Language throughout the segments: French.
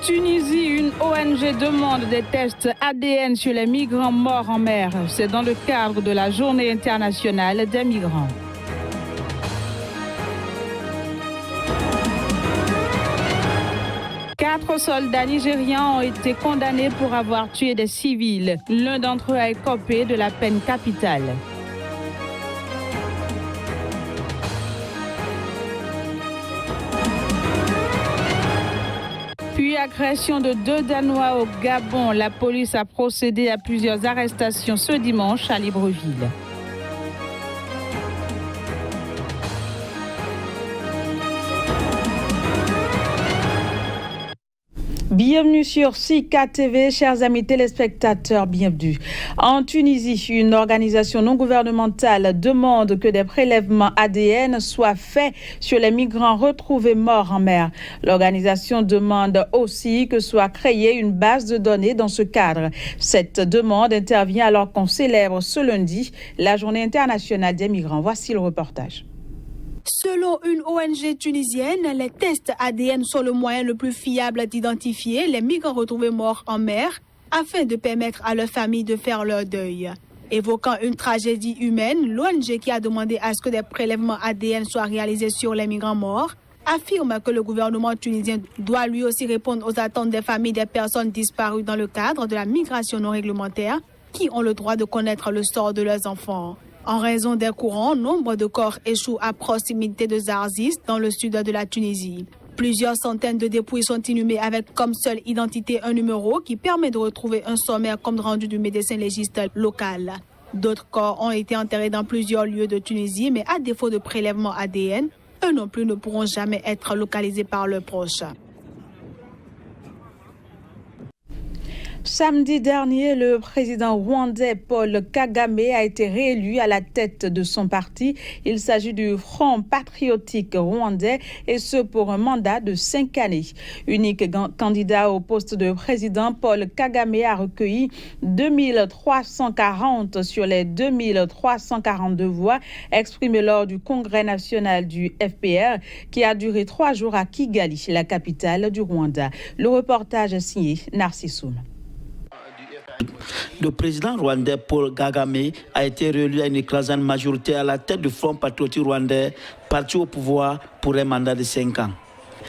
Tunisie, une ONG demande des tests ADN sur les migrants morts en mer. C'est dans le cadre de la Journée internationale des migrants. Quatre soldats nigérians ont été condamnés pour avoir tué des civils. L'un d'entre eux a écopé de la peine capitale. Puis agression de 2 Danois au Gabon. La police a procédé à plusieurs arrestations ce dimanche à Libreville. Bienvenue sur Sika TV, chers amis téléspectateurs, bienvenue. En Tunisie, une organisation non gouvernementale demande que des prélèvements ADN soient faits sur les migrants retrouvés morts en mer. L'organisation demande aussi que soit créée une base de données dans ce cadre. Cette demande intervient alors qu'on célèbre ce lundi la Journée internationale des migrants. Voici le reportage. Selon une ONG tunisienne, les tests ADN sont le moyen le plus fiable d'identifier les migrants retrouvés morts en mer afin de permettre à leurs familles de faire leur deuil. Évoquant une tragédie humaine, l'ONG qui a demandé à ce que des prélèvements ADN soient réalisés sur les migrants morts affirme que le gouvernement tunisien doit lui aussi répondre aux attentes des familles des personnes disparues dans le cadre de la migration non réglementaire qui ont le droit de connaître le sort de leurs enfants. En raison des courants, nombre de corps échouent à proximité de Zarzis, dans le sud de la Tunisie. Plusieurs centaines de dépouilles sont inhumées avec comme seule identité un numéro qui permet de retrouver un sommaire comme rendu du médecin légiste local. D'autres corps ont été enterrés dans plusieurs lieux de Tunisie, mais à défaut de prélèvement ADN, eux non plus ne pourront jamais être localisés par leurs proches. Samedi dernier, le président rwandais Paul Kagame a été réélu à la tête de son parti. Il s'agit du Front patriotique rwandais et ce pour un mandat de 5 années. Unique candidat au poste de président, Paul Kagame a recueilli 2340 sur les 2342 voix exprimées lors du congrès national du FPR qui a duré 3 jours à Kigali, la capitale du Rwanda. Le reportage est signé Narcissoum. Le président rwandais Paul Kagame a été réélu à une écrasante majorité à la tête du Front patriotique rwandais, parti au pouvoir pour un mandat de 5 ans.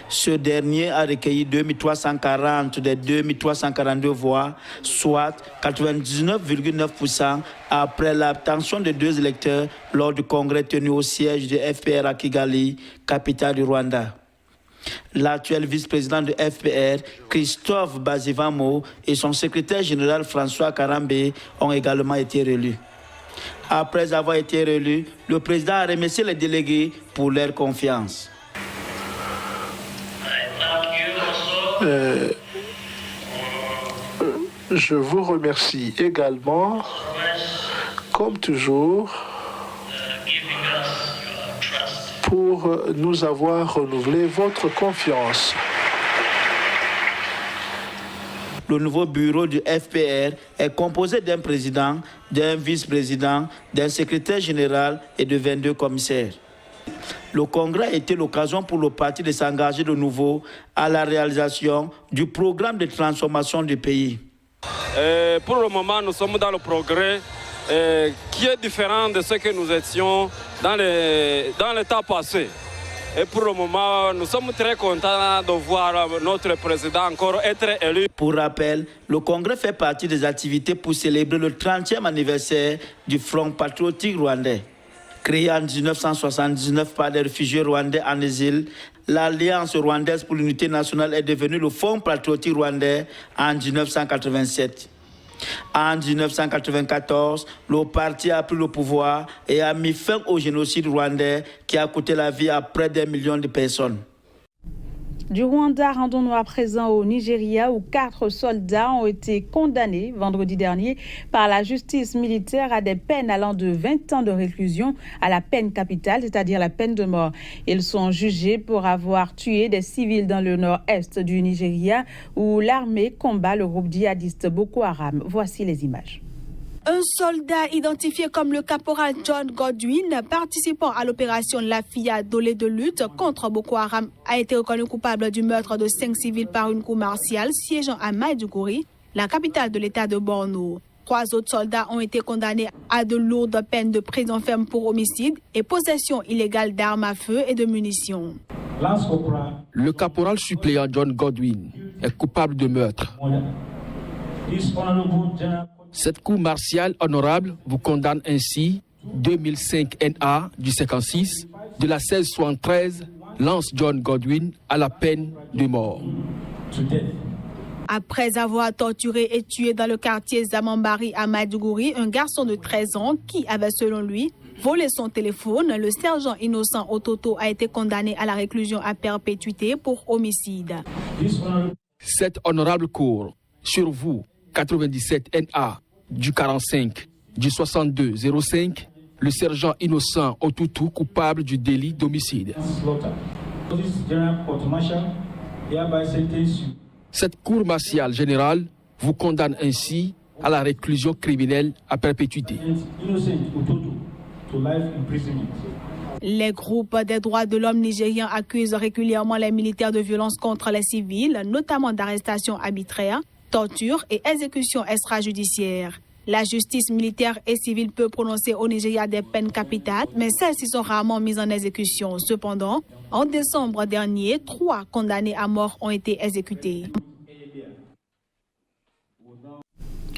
Ce dernier a recueilli 2340 des 2342 voix, soit 99,9% après l'abstention de 2 électeurs lors du congrès tenu au siège du FPR à Kigali, capitale du Rwanda. L'actuel vice-président de FPR, Christophe Bazivamo, et son secrétaire général François Karambe ont également été réélus. Après avoir été réélu, le président a remercié les délégués pour leur confiance. Je vous remercie également, comme toujours, pour nous avoir renouvelé votre confiance. Le nouveau bureau du FPR est composé d'un président, d'un vice-président, d'un secrétaire général et de 22 commissaires. Le congrès a été l'occasion pour le parti de s'engager de nouveau à la réalisation du programme de transformation du pays. Pour le moment, nous sommes dans le progrès qui est différent de ce que nous étions dans l'état passé. Et pour le moment, nous sommes très contents de voir notre président encore être élu. Pour rappel, le congrès fait partie des activités pour célébrer le 30e anniversaire du Front patriotique rwandais. Créé en 1979 par des réfugiés rwandais en exil, l'Alliance rwandaise pour l'unité nationale est devenue le Front patriotique rwandais en 1987. En 1994, le parti a pris le pouvoir et a mis fin au génocide rwandais qui a coûté la vie à près d'1 million de personnes. Du Rwanda, rendons-nous à présent au Nigeria où 4 soldats ont été condamnés vendredi dernier par la justice militaire à des peines allant de 20 ans de réclusion à la peine capitale, c'est-à-dire la peine de mort. Ils sont jugés pour avoir tué des civils dans le nord-est du Nigeria où l'armée combat le groupe djihadiste Boko Haram. Voici les images. Un soldat identifié comme le caporal John Godwin, participant à l'opération Lafia Dolé de lutte contre Boko Haram, a été reconnu coupable du meurtre de 5 civils par une cour martiale siégeant à Maiduguri, la capitale de l'état de Borno. 3 autres soldats ont été condamnés à de lourdes peines de prison ferme pour homicide et possession illégale d'armes à feu et de munitions. Le caporal suppléant John Godwin est coupable de meurtre. Cette cour martiale honorable vous condamne ainsi 2005 NA du 56 de la 1673 lance John Godwin à la peine de mort. Après avoir torturé et tué dans le quartier Zamambari à Maiduguri un garçon de 13 ans qui avait selon lui volé son téléphone, le sergent Innocent Ototo a été condamné à la réclusion à perpétuité pour homicide. Cette honorable cour sur vous 97 NA du 45 du 62 05 le sergent Innocent Ototo coupable du délit d'homicide. Cette cour martiale générale vous condamne ainsi à la réclusion criminelle à perpétuité. Les groupes des droits de l'homme nigériens accusent régulièrement les militaires de violences contre les civils, notamment d'arrestations arbitraires, torture et exécutions extrajudiciaires. La justice militaire et civile peut prononcer au Nigeria des peines capitales, mais celles-ci sont rarement mises en exécution. Cependant, en décembre dernier, 3 condamnés à mort ont été exécutés.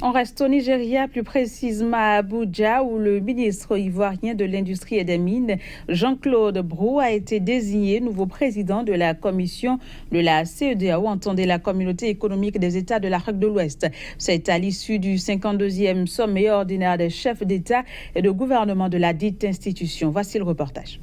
On reste au Nigeria, plus précisément à Abuja, où le ministre ivoirien de l'Industrie et des Mines, Jean-Claude Brou, a été désigné nouveau président de la commission de la CEDEAO, entendez la Communauté économique des États de l'Afrique de l'Ouest. C'est à l'issue du 52e sommet ordinaire des chefs d'État et de gouvernement de la dite institution. Voici le reportage.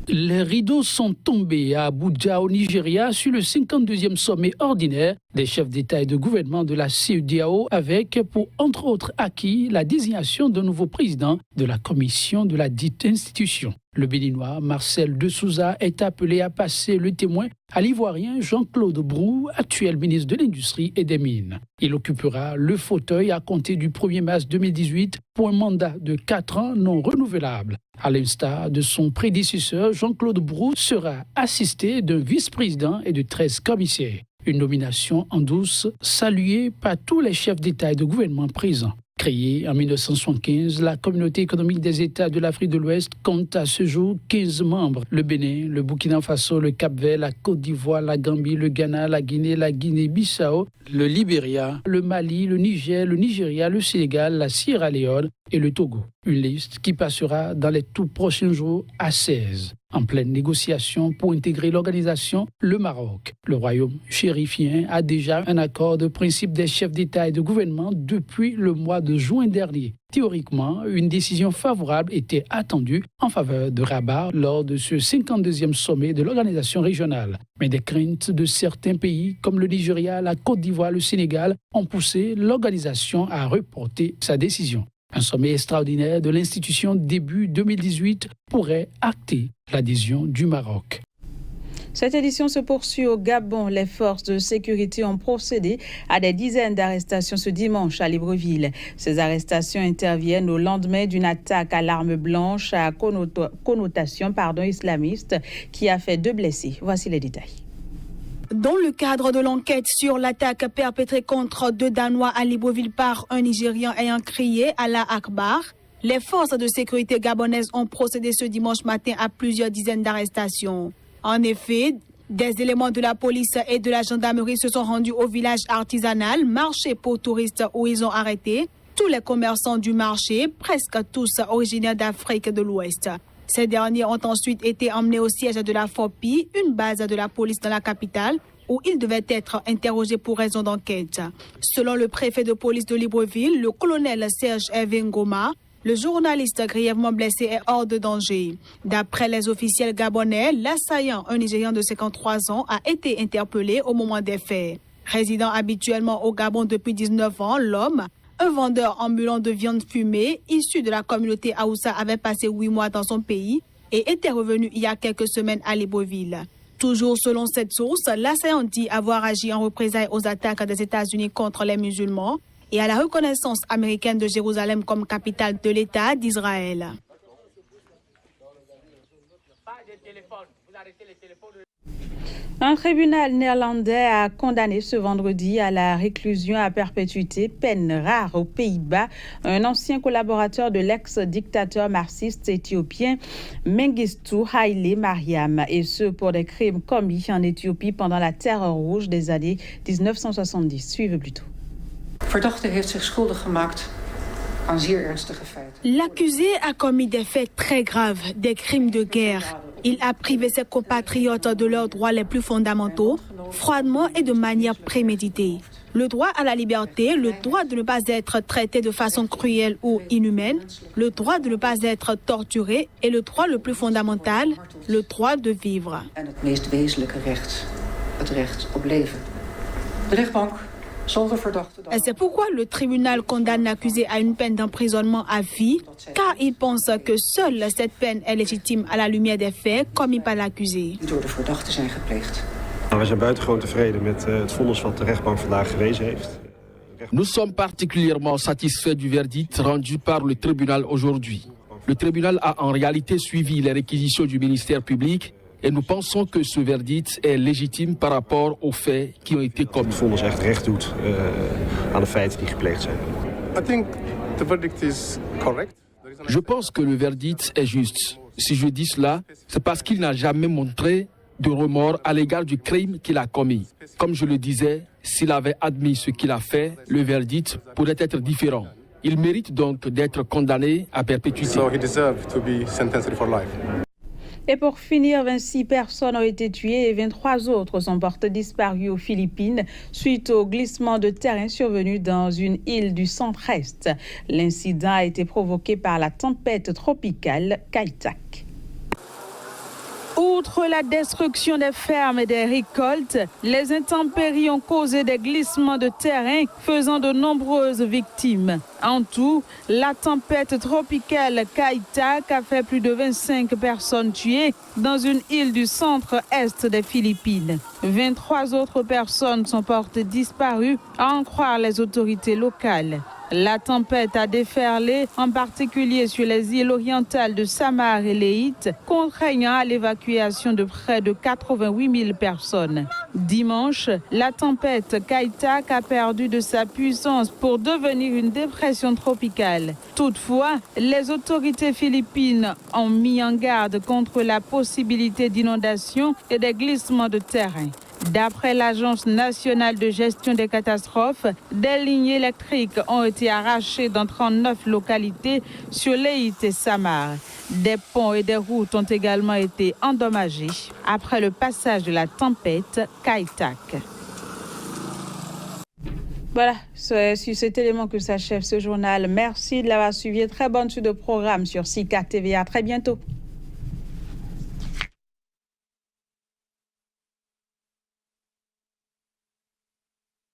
Les rideaux sont tombés à Abuja, au Nigeria, sur le 52e sommet ordinaire des chefs d'État et de gouvernement de la CEDEAO, avec, pour entre autres acquis, la désignation d'un nouveau président de la commission de la dite institution. Le Béninois Marcel de Souza est appelé à passer le témoin à l'Ivoirien Jean-Claude Brou, actuel ministre de l'Industrie et des Mines. Il occupera le fauteuil à compter du 1er mars 2018 pour un mandat de 4 ans non renouvelable. À l'instar de son prédécesseur, Jean-Claude Brou sera assisté d'un vice-président et de 13 commissaires. Une nomination en douce saluée par tous les chefs d'État et de gouvernement présents. Créée en 1975, la Communauté économique des États de l'Afrique de l'Ouest compte à ce jour 15 membres. Le Bénin, le Burkina Faso, le Cap-Vert, la Côte d'Ivoire, la Gambie, le Ghana, la Guinée-Bissau, le Libéria, le Mali, le Niger, le Nigeria, le Sénégal, la Sierra Leone et le Togo. Une liste qui passera dans les tout prochains jours à 16. En pleine négociation pour intégrer l'organisation, le Maroc. Le royaume chérifien a déjà un accord de principe des chefs d'État et de gouvernement depuis le mois de juin dernier. Théoriquement, une décision favorable était attendue en faveur de Rabat lors de ce 52e sommet de l'organisation régionale. Mais des craintes de certains pays comme le Nigeria, la Côte d'Ivoire, le Sénégal ont poussé l'organisation à reporter sa décision. Un sommet extraordinaire de l'institution début 2018 pourrait acter l'adhésion du Maroc. Cette édition se poursuit au Gabon. Les forces de sécurité ont procédé à des dizaines d'arrestations ce dimanche à Libreville. Ces arrestations interviennent au lendemain d'une attaque à l'arme blanche à connotation islamiste qui a fait 2 blessés. Voici les détails. Dans le cadre de l'enquête sur l'attaque perpétrée contre 2 Danois à Libreville par un Nigérian ayant crié Allah Akbar, les forces de sécurité gabonaises ont procédé ce dimanche matin à plusieurs dizaines d'arrestations. En effet, des éléments de la police et de la gendarmerie se sont rendus au village artisanal, marché pour touristes, où ils ont arrêté tous les commerçants du marché, presque tous originaires d'Afrique de l'Ouest. Ces derniers ont ensuite été emmenés au siège de la FOPI, une base de la police dans la capitale, où ils devaient être interrogés pour raison d'enquête. Selon le préfet de police de Libreville, le colonel Serge Hervé Ngoma, le journaliste grièvement blessé est hors de danger. D'après les officiels gabonais, l'assaillant, un Nigérian de 53 ans, a été interpellé au moment des faits. Résidant habituellement au Gabon depuis 19 ans, l'homme, un vendeur ambulant de viande fumée, issu de la communauté Haoussa, avait passé 8 mois dans son pays et était revenu il y a quelques semaines à Libreville. Toujours selon cette source, l'assaillant dit avoir agi en représailles aux attaques des États-Unis contre les musulmans. et à la reconnaissance américaine de Jérusalem comme capitale de l'État d'Israël. Un tribunal néerlandais a condamné ce vendredi à la réclusion à perpétuité, peine rare aux Pays-Bas, un ancien collaborateur de l'ex-dictateur marxiste éthiopien Mengistu Haile Mariam, et ce pour des crimes commis en Éthiopie pendant la Terreur rouge des années 1970. Suivez plutôt. L'accusé a commis des faits très graves, des crimes de guerre. Il a privé ses compatriotes de leurs droits les plus fondamentaux, froidement et de manière préméditée. Le droit à la liberté, le droit de ne pas être traité de façon cruelle ou inhumaine, le droit de ne pas être torturé et le droit le plus fondamental, le droit de vivre. Et c'est pourquoi le tribunal condamne l'accusé à une peine d'emprisonnement à vie, car il pense que seule cette peine est légitime à la lumière des faits commis par l'accusé. Nous sommes particulièrement satisfaits du verdict rendu par le tribunal aujourd'hui. Le tribunal a en réalité suivi les réquisitions du ministère public et nous pensons que ce verdict est légitime par rapport aux faits qui ont été commis. Je pense que le verdict est juste. Si je dis cela, c'est parce qu'il n'a jamais montré de remords à l'égard du crime qu'il a commis. Comme je le disais, s'il avait admis ce qu'il a fait, le verdict pourrait être différent. Il mérite donc d'être condamné à perpétuité. Et pour finir, 26 personnes ont été tuées et 23 autres sont portées disparues aux Philippines suite au glissement de terrain survenu dans une île du centre-est. L'incident a été provoqué par la tempête tropicale Kai-Tak. Outre la destruction des fermes et des récoltes, les intempéries ont causé des glissements de terrain faisant de nombreuses victimes. En tout, la tempête tropicale Kai-Tak a fait plus de 25 personnes tuées dans une île du centre-est des Philippines. 23 autres personnes sont portées disparues, à en croire les autorités locales. La tempête a déferlé, en particulier sur les îles orientales de Samar et Leyte, contraignant à l'évacuation de près de 88 000 personnes. Dimanche, la tempête Kai-Tak a perdu de sa puissance pour devenir une dépression tropicale. Toutefois, les autorités philippines ont mis en garde contre la possibilité d'inondations et des glissements de terrain. D'après l'Agence nationale de gestion des catastrophes, des lignes électriques ont été arrachées dans 39 localités sur Leyte et Samar. Des ponts et des routes ont également été endommagés après le passage de la tempête Kai-Tak. Voilà, c'est sur cet élément que s'achève ce journal. Merci de l'avoir suivi. Très bonne suite de programme sur Sika TV. À très bientôt.